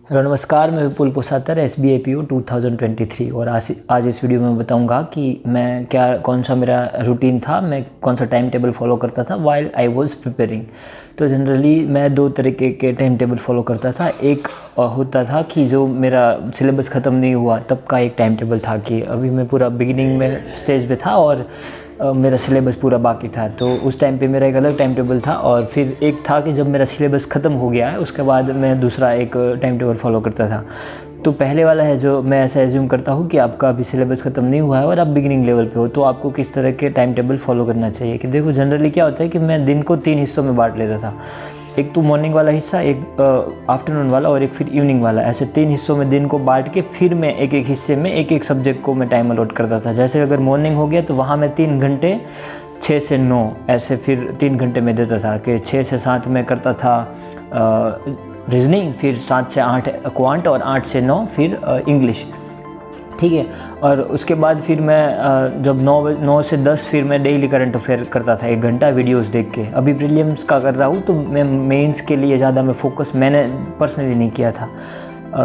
Hello नमस्कार, मैं विपुल पोसातर SBAPO 2023 और आज इस वीडियो में बताऊंगा कि मैं कौन सा मेरा रूटीन था, मैं कौन सा टाइम टेबल फॉलो करता था वाइल आई वाज प्रिपेयरिंग। तो जनरली मैं दो तरीके के टाइम टेबल फॉलो करता था। एक होता था कि जो मेरा सिलेबस ख़त्म नहीं हुआ तब का एक टाइम टेबल था कि अभी मैं पूरा बिगिनिंग में स्टेज पे था और मेरा सिलेबस पूरा बाकी था, तो उस टाइम पे मेरा एक अलग टाइम टेबल था। और फिर एक था कि जब मेरा सिलेबस ख़त्म हो गया है उसके बाद मैं दूसरा एक टाइम टेबल फॉलो करता था। तो पहले वाला है जो मैं ऐसा एज्यूम करता हूँ कि आपका अभी सिलेबस ख़त्म नहीं हुआ है और आप बिगिनिंग लेवल पे हो, तो आपको किस तरह के टाइम टेबल फॉलो करना चाहिए। कि देखो जनरली क्या होता है कि मैं दिन को 3 हिस्सों में बांट लेता था। एक तो मॉर्निंग वाला हिस्सा, एक आफ्टरनून वाला और एक फिर इवनिंग वाला। ऐसे 3 हिस्सों में दिन को बांट के फिर मैं एक एक हिस्से में एक एक सब्जेक्ट को मैं टाइम अलॉट करता था। जैसे अगर मॉर्निंग हो गया तो वहाँ मैं 3 घंटे 6 से 9 ऐसे फिर 3 घंटे में देता था कि 6 से 7 में करता था रीजनिंग, फिर 7 से 8 क्वांट और 8 से 9 फिर इंग्लिश। ठीक है। और उसके बाद फिर मैं जब 9 से 10 फिर मैं डेली करंट अफेयर करता था 1 घंटा वीडियोस देख के। अभी प्रीलिम्स का कर रहा हूँ तो मैं मेंस के लिए ज़्यादा मैं फोकस मैंने पर्सनली नहीं किया था।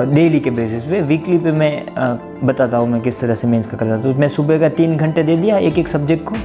डेली के बेसिस पे, वीकली पे मैं बताता हूँ मैं किस तरह से मेंस का करता था। तो मैं सुबह का 3 घंटे दे दिया एक एक सब्जेक्ट को,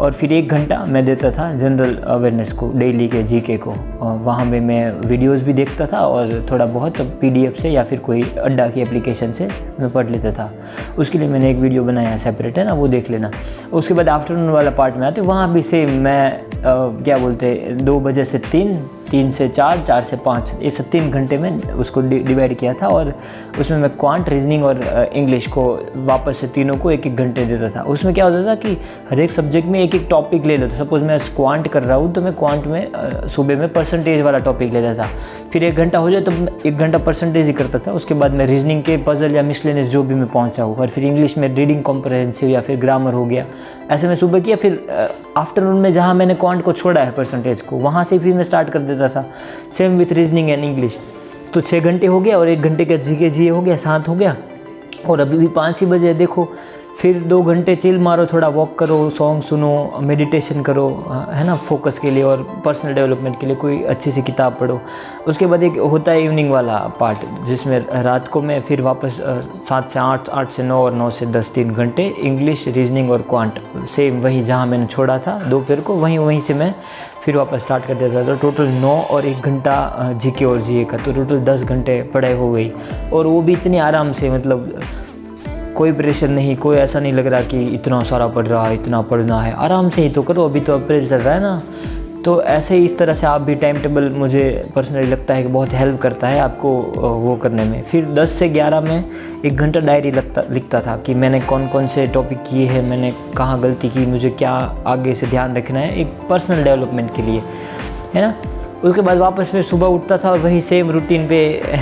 और फिर 1 घंटा मैं देता था जनरल अवेयरनेस को, डेली के जीके को। वहाँ में मैं वीडियोस भी देखता था और थोड़ा बहुत पीडीएफ से या फिर कोई अड्डा की एप्लीकेशन से मैं पढ़ लेता था। उसके लिए मैंने एक वीडियो बनाया है सेपरेट, है ना, वो देख लेना। उसके बाद आफ्टरनून वाला पार्ट में आते, वहाँ भी सेम मैं क्या बोलते 2 बजे से 3, 3 से 4, 4 से 5, ये सब 3 घंटे में उसको डिवाइड किया था। और उसमें मैं क्वांट, रीजनिंग और इंग्लिश को वापस से तीनों को 1-1 घंटे देता था। उसमें क्या होता था कि हर एक सब्जेक्ट में एक एक टॉपिक ले लेता। सपोज मैं क्वांट कर रहा हूँ तो मैं क्वांट में सुबह में परसेंटेज वाला टॉपिक लेता था, फिर 1 घंटा हो जाए तो 1 घंटा परसेंटेज ही करता था। उसके बाद मैं रीजनिंग के पजल या मिसलेनियस जो भी मैं पहुँचा हूँ, और फिर इंग्लिश में रीडिंग कॉम्प्रहेंसिव या फिर ग्रामर हो गया, ऐसे मैं सुबह किया। फिर आफ्टरनून में जहाँ मैंने क्वांट को छोड़ा है परसेंटेज को, वहाँ से फिर मैं स्टार्ट कर देता था। Same with reasoning and English. तो 6 घंटे हो गया और 1 घंटे का जीके हो गया, 7 हो गया। और अभी भी 5 ही बजे देखो। फिर 2 घंटे चिल मारो, थोड़ा वॉक करो, सॉन्ग सुनो, मेडिटेशन करो, है ना, फोकस के लिए और पर्सनल डेवलपमेंट के लिए कोई अच्छी सी किताब पढ़ो। उसके बाद एक होता है इवनिंग वाला पार्ट, जिसमें रात को मैं फिर वापस 7 से 8, 8 से 9 और 9 से 10 3 घंटे इंग्लिश, रीजनिंग और क्वांट, सेम वही जहाँ मैंने छोड़ा था दोपहर को, वहीं से मैं फिर वापस स्टार्ट कर देता था। टोटल 9 और 1 घंटा जीके और जीए का, तो टोटल 10 घंटे पढ़ाई हो गई। और वो भी इतनी आराम से, मतलब कोई प्रेशर नहीं, कोई ऐसा नहीं लग रहा कि इतना सारा पढ़ रहा है, इतना पढ़ना है। आराम से ही तो करो, अभी तो अप्रैल चल रहा है ना। तो ऐसे ही इस तरह से आप भी टाइम टेबल, मुझे पर्सनली लगता है कि बहुत हेल्प करता है आपको वो करने में। फिर 10 से 11 में 1 घंटा डायरी लिखता था कि मैंने कौन कौन से टॉपिक किए हैं, मैंने कहाँ गलती की, मुझे क्या आगे से ध्यान रखना है, एक पर्सनल डेवलपमेंट के लिए, है ना। उसके बाद वापस मैं सुबह उठता था और वही सेम रूटीन पे,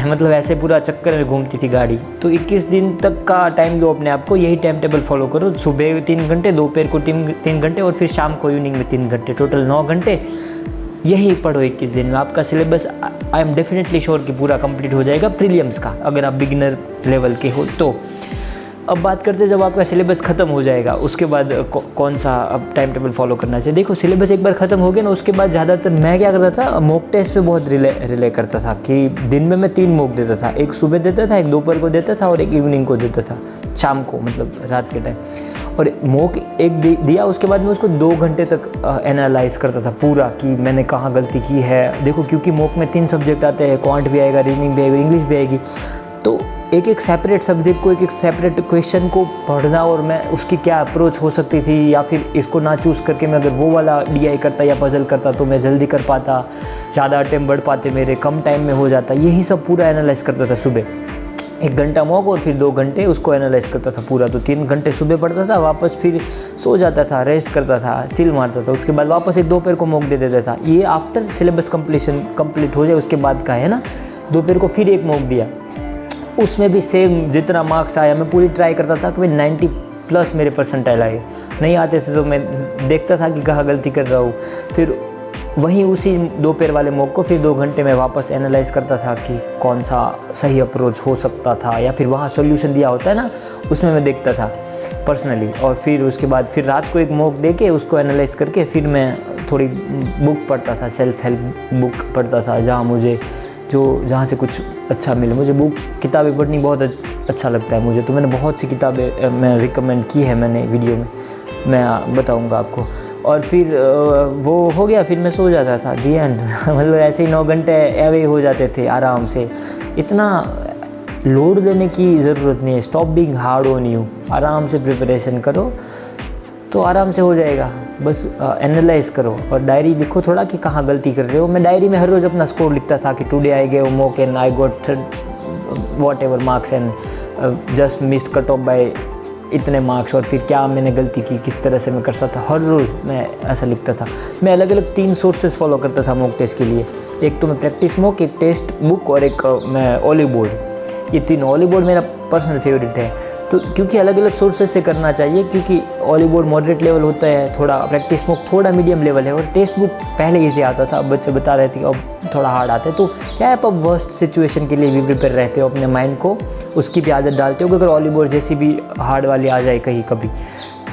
मतलब ऐसे पूरा चक्कर में घूमती थी गाड़ी। तो 21 दिन तक का टाइम दो अपने आप को, यही टाइम टेबल फॉलो करो। सुबह 3 घंटे, दोपहर को 3 घंटे और फिर शाम को इवनिंग में 3 घंटे, टोटल 9 घंटे। यही पढ़ो 21 दिन में, आपका syllabus I am definitely sure कि पूरा कंप्लीट हो जाएगा प्रीलिम्स का, अगर आप बिगिनर लेवल के हो तो। अब बात करते हैं जब आपका सिलेबस ख़त्म हो जाएगा उसके बाद कौन सा अब टाइम टेबल फॉलो करना चाहिए। देखो सिलेबस एक बार ख़त्म हो गया ना, उसके बाद ज़्यादातर मैं क्या करता था, मॉक टेस्ट पे बहुत रिले करता था। कि दिन में मैं 3 मॉक देता था, एक सुबह देता था, एक दोपहर को देता था और एक इवनिंग को देता था, शाम को, मतलब रात के टाइम। और मॉक एक दिया, उसके बाद मैं उसको 2 घंटे तक एनालाइज करता था पूरा कि मैंने कहाँ गलती की है। देखो क्योंकि मॉक में 3 सब्जेक्ट आते हैं, क्वांट भी आएगा, रीजनिंग भी आएगा, इंग्लिश भी आएगी, तो एक एक सेपरेट सब्जेक्ट को, एक एक सेपरेट क्वेश्चन को पढ़ना, और मैं उसकी क्या अप्रोच हो सकती थी, या फिर इसको ना चूज़ करके मैं अगर वो वाला डीआई करता या पजल करता तो मैं जल्दी कर पाता, ज़्यादा अटेम्प्ट बढ़ पाते मेरे, कम टाइम में हो जाता। यही सब पूरा एनालाइज करता था सुबह। 1 घंटा मॉक और फिर 2 घंटे उसको एनालाइज करता था पूरा। तो 3 घंटे सुबह पढ़ता था, वापस फिर सो जाता था, रेस्ट करता था, चिल मारता था। उसके बाद वापस एक दोपहर को मॉक दे देता था। ये आफ्टर सिलेबस कंप्लीट हो जाए उसके बाद का है ना। दोपहर को फिर एक मॉक दिया, उसमें भी सेम जितना मार्क्स आया मैं पूरी ट्राई करता था कि 90+ मेरे परसेंटाइल आए। नहीं आते थे तो मैं देखता था कि कहाँ गलती कर रहा हूँ। फिर वहीं उसी दोपहर वाले मॉक को फिर 2 घंटे में वापस एनालाइज करता था कि कौन सा सही अप्रोच हो सकता था, या फिर वहाँ सॉल्यूशन दिया होता है ना, उसमें मैं देखता था पर्सनली। और फिर उसके बाद फिर रात को एक मॉक दे के उसको एनालाइज करके फिर मैं थोड़ी बुक पढ़ता था, सेल्फ हेल्प बुक पढ़ता था, जहाँ मुझे जो जहाँ से कुछ अच्छा मिले। मुझे किताबें पढ़नी बहुत अच्छा लगता है मुझे, तो मैंने बहुत सी किताबें मैं रिकमेंड की है मैंने वीडियो में, मैं बताऊंगा आपको। और फिर वो हो गया, फिर मैं सो जाता था दी एंड मतलब ऐसे ही 9 घंटे एवे हो जाते थे आराम से। इतना लोड देने की ज़रूरत नहीं है, stop being hard on you, आराम से प्रिपरेशन करो तो आराम से हो जाएगा। बस एनालाइज करो और डायरी लिखो थोड़ा कि कहाँ गलती कर रहे हो। मैं डायरी में हर रोज़ अपना स्कोर लिखता था कि today I gave mock and I got whatever marks and just missed cut off by इतने मार्क्स, और फिर क्या मैंने गलती की, किस तरह से मैं कर सकता था। हर रोज़ मैं ऐसा लिखता था। मैं अलग अलग 3 सोर्सेज फॉलो करता था मॉक टेस्ट के लिए। एक तो मैं प्रैक्टिस मॉक, एक टेस्ट बुक और एक मैं ओली बोर्ड। ये तीनों, ओली बोर्ड मेरा पर्सनल फेवरेट है, तो क्योंकि अलग अलग सोर्सेज से करना चाहिए, क्योंकि ओली बोर्ड मॉडरेट लेवल होता है थोड़ा, प्रैक्टिस बुक थोड़ा मीडियम लेवल है, और टेस्ट बुक पहले इजी आता था, अब बच्चे बता रहे थे अब थोड़ा हार्ड आता है। तो क्या है, आप वर्स्ट सिचुएशन के लिए भी प्रिपेयर रहते हो, अपने माइंड को उसकी भी आदत डालते हो कि अगर ओली बोर्ड जैसी भी हार्ड वाली आ जाए कहीं कभी,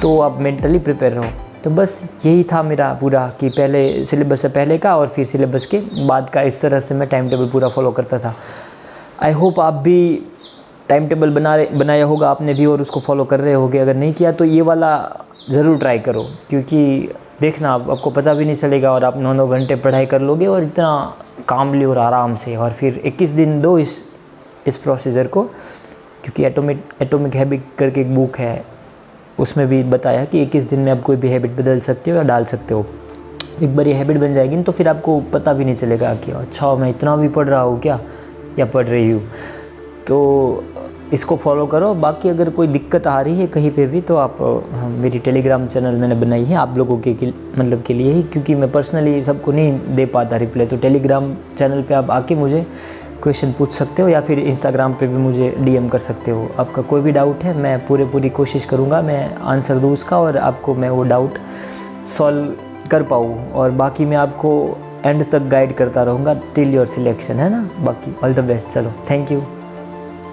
तो आप मेंटली प्रिपेयर रहो। तो बस यही था मेरा पूरा, कि पहले सिलेबस से पहले का और फिर सिलेबस के बाद का, इस तरह से मैं टाइम टेबल पूरा फॉलो करता था। आई होप आप भी टाइम टेबल बनाया होगा आपने भी और उसको फॉलो कर रहे होगे। अगर नहीं किया तो ये वाला ज़रूर ट्राई करो, क्योंकि देखना आपको पता भी नहीं चलेगा और आप 9-9 घंटे पढ़ाई कर लोगे और इतना कामली और आराम से। और फिर 21 दिन दो इस प्रोसीजर को, क्योंकि एटॉमिक हैबिट करके एक बुक है, उसमें भी बताया कि 21 दिन में आप कोई भी हैबिट बदल सकते हो या डाल सकते हो। एक बार ये हैबिट बन जाएगी ना, तो फिर आपको पता भी नहीं चलेगा कि अच्छा मैं इतना भी पढ़ रहा हूँ क्या, या पढ़ रही हूँ। तो इसको फॉलो करो। बाकी अगर कोई दिक्कत आ रही है कहीं पे भी, तो आप मेरी टेलीग्राम चैनल मैंने बनाई है आप लोगों के मतलब के लिए ही, क्योंकि मैं पर्सनली सबको नहीं दे पाता रिप्लाई। तो टेलीग्राम चैनल पे आप आके मुझे क्वेश्चन पूछ सकते हो, या फिर इंस्टाग्राम पे भी मुझे डीएम कर सकते हो। आपका कोई भी डाउट है, मैं पूरी कोशिश करूँगा मैं आंसर दूँ उसका, और आपको मैं वो डाउट सॉल्व कर पाऊँ। और बाकी मैं आपको एंड तक गाइड करता रहूँगा टिल योर सिलेक्शन, है ना। बाकी ऑल द बेस्ट। चलो, थैंक यू।